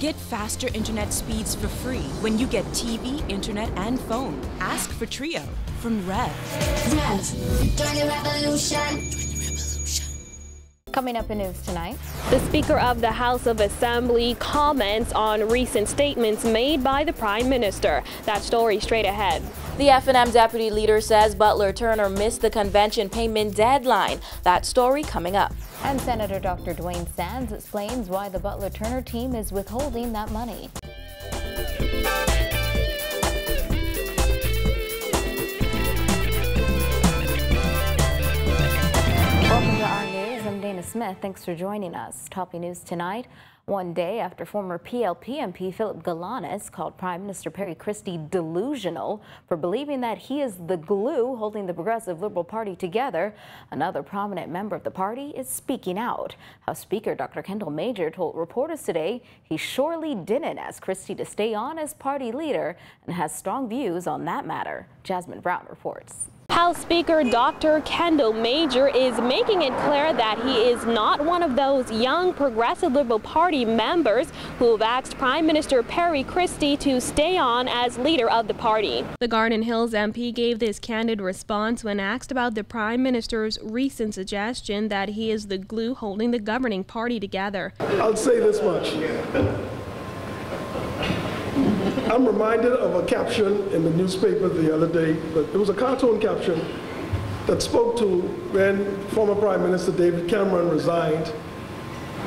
Get faster internet speeds for free when you get TV, internet, and phone. Ask for Trio from Rev. Join the revolution. Coming up in news tonight, the Speaker of the House of Assembly comments on recent statements made by the Prime Minister. That story straight ahead. The F&M deputy leader says Butler Turner missed the convention payment deadline. That story coming up. And Senator Dr. Dwayne Sands explains why the Butler Turner team is withholding that money. Welcome to our news. I'm Dana Smith. Thanks for joining us. Topping news tonight. One day after former PLP MP Philip Galanis called Prime Minister Perry Christie delusional for believing that he is the glue holding the Progressive Liberal Party together, another prominent member of the party is speaking out. House Speaker Dr. Kendall Major told reporters today he surely didn't ask Christie to stay on as party leader and has strong views on that matter. Jasmine Brown reports. House Speaker Dr. Kendall Major is making it clear that he is not one of those young Progressive Liberal Party members who have asked Prime Minister Perry Christie to stay on as leader of the party. The Garden Hills MP gave this candid response when asked about the Prime Minister's recent suggestion that he is the glue holding the governing party together. I'll say this much. I'm reminded of a caption in the newspaper the other day, but it was a cartoon caption that spoke to when former Prime Minister David Cameron resigned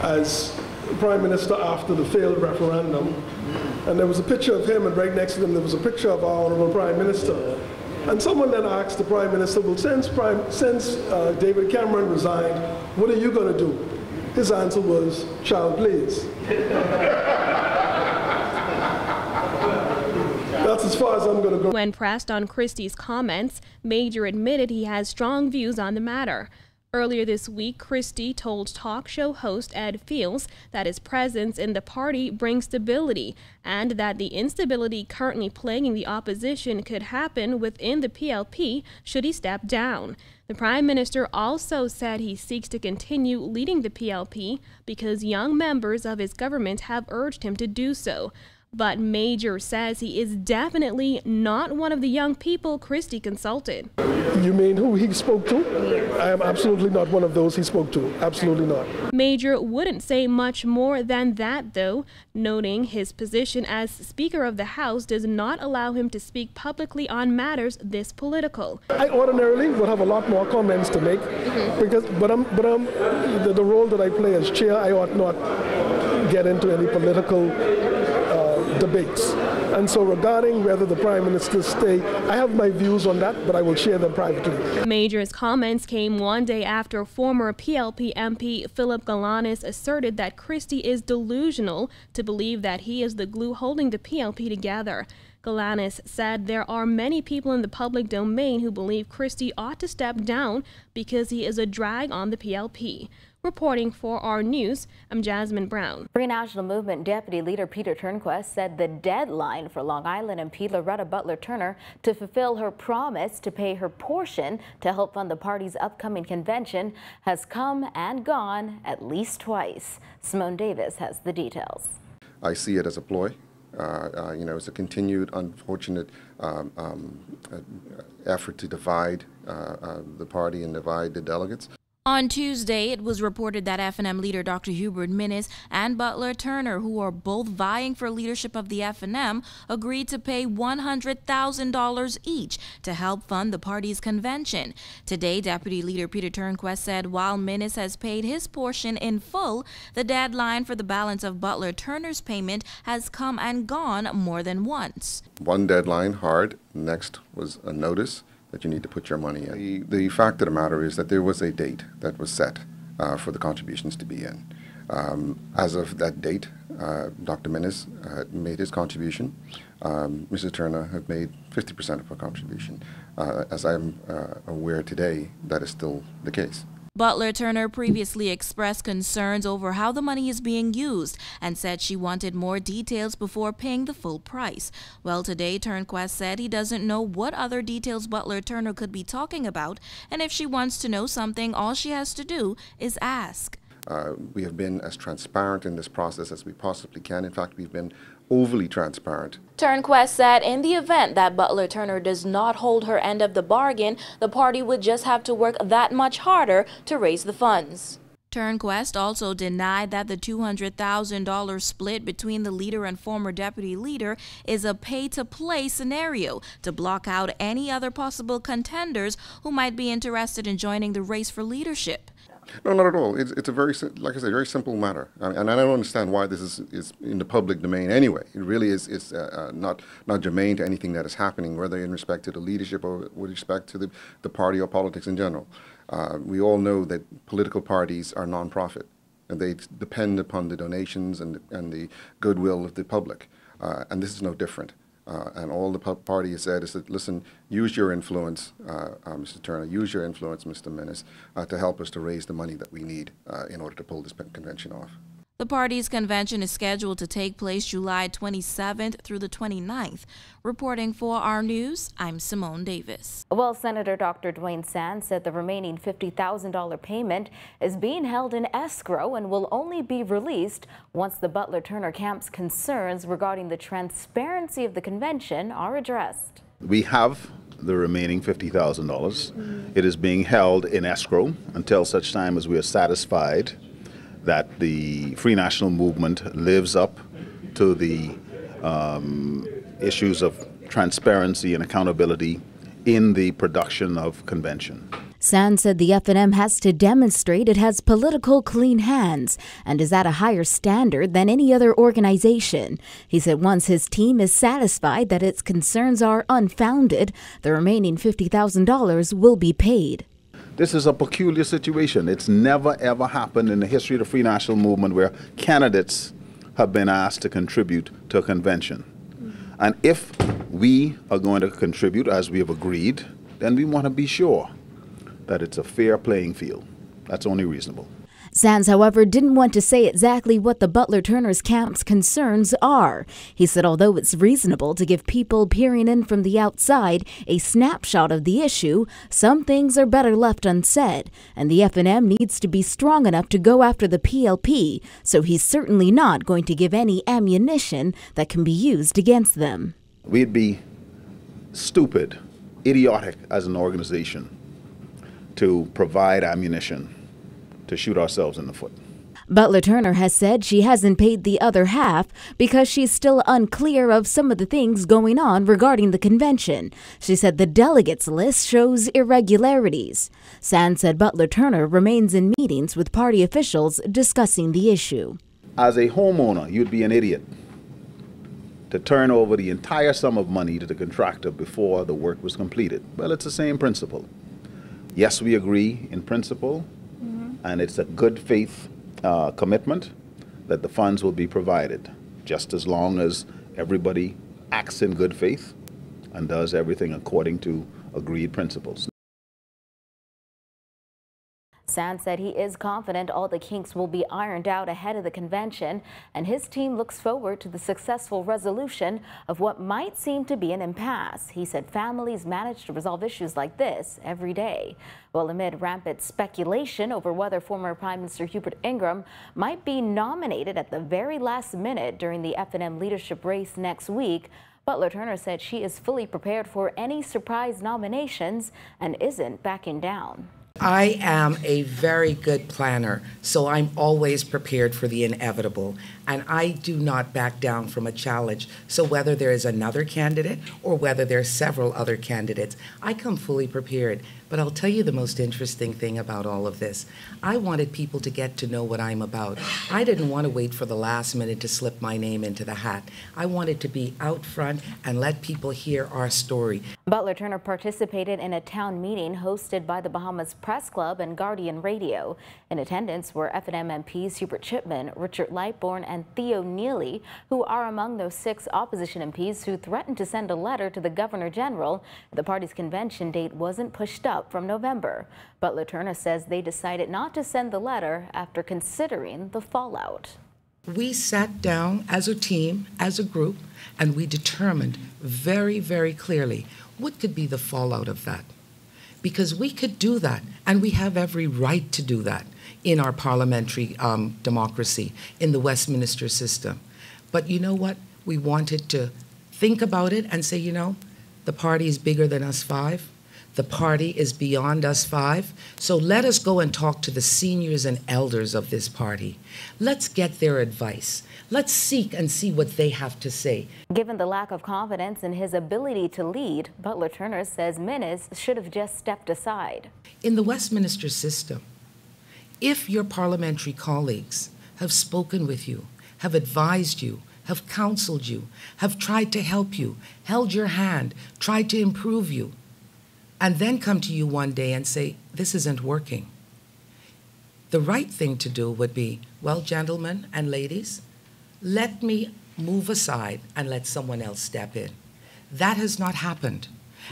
as Prime Minister after the failed referendum. And there was a picture of him, and right next to him there was a picture of our Honourable Prime Minister. And someone then asked the Prime Minister, well, since David Cameron resigned, what are you going to do? His answer was, child, please. That's as far as I'm going to go. When pressed on Christie's comments, Major admitted he has strong views on the matter. Earlier this week, Christie told talk show host Ed Fields that his presence in the party brings stability and that the instability currently plaguing the opposition could happen within the PLP should he step down. The Prime Minister also said he seeks to continue leading the PLP because young members of his government have urged him to do so. But Major says he is definitely not one of the young people Christie consulted. You mean who he spoke to? I am absolutely not one of those he spoke to. Absolutely not. Major wouldn't say much more than that, though, noting his position as Speaker of the House does not allow him to speak publicly on matters this political. I ordinarily would have a lot more comments to make, but the role that I play as chair, I ought not get into any political debates. And so regarding whether the Prime Minister stay, I have my views on that, but I will share them privately. Major's comments came one day after former PLP MP Philip Galanis asserted that Christie is delusional to believe that he is the glue holding the PLP together. Galanis said there are many people in the public domain who believe Christie ought to step down because he is a drag on the PLP. Reporting for our news, I'm Jasmine Brown. Free National Movement Deputy Leader Peter Turnquest said the deadline for Long Island MP Loretta Butler Turner to fulfill her promise to pay her portion to help fund the party's upcoming convention has come and gone at least twice. Simone Davis has the details. I see it as a ploy. It's a continued unfortunate effort to divide the party and divide the delegates. On Tuesday, it was reported that F&M leader Dr. Hubert Minnis and Butler Turner, who are both vying for leadership of the F&M, agreed to pay $100,000 each to help fund the party's convention. Today, Deputy Leader Peter Turnquest said while Minnis has paid his portion in full, the deadline for the balance of Butler Turner's payment has come and gone more than once. One deadline hard, next was a notice that you need to put your money in. The fact of the matter is that there was a date that was set for the contributions to be in. As of that date, Dr. Minnis made his contribution. Mrs. Turner had made 50% of her contribution. As I'm aware today, that is still the case. Butler Turner previously expressed concerns over how the money is being used and said she wanted more details before paying the full price. Well, today Turnquest said he doesn't know what other details Butler Turner could be talking about, and if she wants to know something, all she has to do is ask. We have been as transparent in this process as we possibly can. In fact, we've been overly transparent. Turnquest said in the event that Butler Turner does not hold her end of the bargain, the party would just have to work that much harder to raise the funds. Turnquest also denied that the $200,000 split between the leader and former deputy leader is a pay-to-play scenario to block out any other possible contenders who might be interested in joining the race for leadership. No, not at all. It's a very, like I said, very simple matter. And I don't understand why this is in the public domain anyway. It really is not germane to anything that is happening, whether in respect to the leadership or with respect to the party or politics in general. We all know that political parties are non-profit, and they depend upon the donations and the goodwill of the public. And this is no different. And all the party has said is that, listen, use your influence, Mr. Turner, use your influence, Mr. Menace, to help us to raise the money that we need in order to pull this convention off. The party's convention is scheduled to take place July 27th through the 29th. Reporting for our news, I'm Simone Davis. Well, Senator Dr. Dwayne Sands said the remaining $50,000 payment is being held in escrow and will only be released once the Butler Turner camp's concerns regarding the transparency of the convention are addressed. We have the remaining $50,000. It is being held in escrow until such time as we are satisfied that the Free National Movement lives up to the issues of transparency and accountability in the production of convention. Sands said the FNM has to demonstrate it has political clean hands and is at a higher standard than any other organization. He said once his team is satisfied that its concerns are unfounded, the remaining $50,000 will be paid. This is a peculiar situation. It's never ever happened in the history of the Free National Movement where candidates have been asked to contribute to a convention. And if we are going to contribute as we have agreed, then we want to be sure that it's a fair playing field. That's only reasonable. Sands, however, didn't want to say exactly what the Butler Turner's camp's concerns are. He said although it's reasonable to give people peering in from the outside a snapshot of the issue, some things are better left unsaid, and the FNM needs to be strong enough to go after the PLP, so he's certainly not going to give any ammunition that can be used against them. We'd be stupid, idiotic as an organization to provide ammunition to shoot ourselves in the foot. Butler Turner has said she hasn't paid the other half because she's still unclear of some of the things going on regarding the convention. She said the delegates list shows irregularities. Sands said Butler Turner remains in meetings with party officials discussing the issue. As a homeowner, you'd be an idiot to turn over the entire sum of money to the contractor before the work was completed. Well, it's the same principle. Yes, we agree in principle, and it's a good faith commitment that the funds will be provided, just as long as everybody acts in good faith and does everything according to agreed principles. Sands said he is confident all the kinks will be ironed out ahead of the convention, and his team looks forward to the successful resolution of what might seem to be an impasse. He said families manage to resolve issues like this every day. Well, amid rampant speculation over whether former Prime Minister Hubert Ingraham might be nominated at the very last minute during the FNM leadership race next week, Butler Turner said she is fully prepared for any surprise nominations and isn't backing down. I am a very good planner, so I'm always prepared for the inevitable, and I do not back down from a challenge. So whether there is another candidate or whether there are several other candidates, I come fully prepared. But I'll tell you the most interesting thing about all of this. I wanted people to get to know what I'm about. I didn't want to wait for the last minute to slip my name into the hat. I wanted to be out front and let people hear our story. Butler Turner participated in a town meeting hosted by the Bahamas Press Club and Guardian Radio. In attendance were FNM MPs Hubert Chipman, Richard Lightbourne, and Theo Neely, who are among those 6 opposition MPs who threatened to send a letter to the Governor General if the party's convention date wasn't pushed up from November. Butler Turner says they decided not to send the letter after considering the fallout. We sat down as a team, as a group, and we determined very, very clearly what could be the fallout of that. Because we could do that, and we have every right to do that. in our parliamentary democracy, in the Westminster system. But you know what? We wanted to think about it and say, you know, the party is bigger than us five. The party is beyond us five. So let us go and talk to the seniors and elders of this party. Let's get their advice. Let's seek and see what they have to say. Given the lack of confidence in his ability to lead, Butler Turner says Minnis should have just stepped aside. In the Westminster system, if your parliamentary colleagues have spoken with you, have advised you, have counseled you, have tried to help you, held your hand, tried to improve you, and then come to you one day and say, this isn't working, the right thing to do would be, well, gentlemen and ladies, let me move aside and let someone else step in. That has not happened.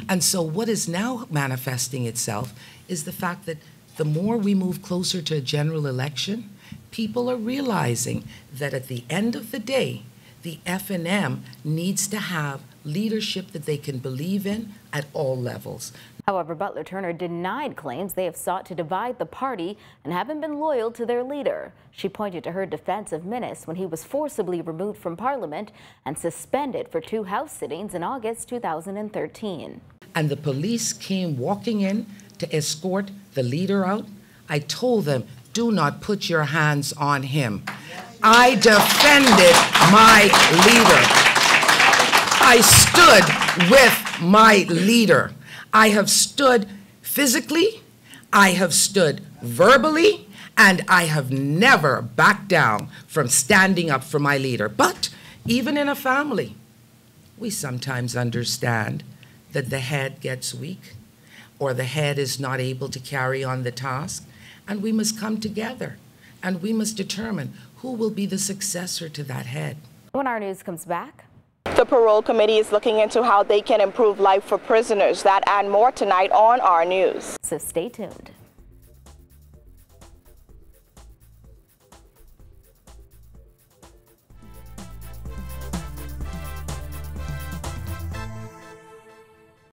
And so what is now manifesting itself is the fact that the more we move closer to a general election, people are realizing that at the end of the day, the F&M needs to have leadership that they can believe in at all levels. However, Butler Turner denied claims they have sought to divide the party and haven't been loyal to their leader. She pointed to her defense of Minnis when he was forcibly removed from Parliament and suspended for 2 House sittings in August 2013. And the police came walking in to escort the leader out. I told them, do not put your hands on him. I defended my leader. I stood with my leader. I have stood physically, I have stood verbally, and I have never backed down from standing up for my leader. But even in a family, we sometimes understand that the head gets weak or the head is not able to carry on the task, and we must come together and we must determine who will be the successor to that head. When our news comes back. The Parole Committee is looking into how they can improve life for prisoners. That and more tonight on our news. So stay tuned.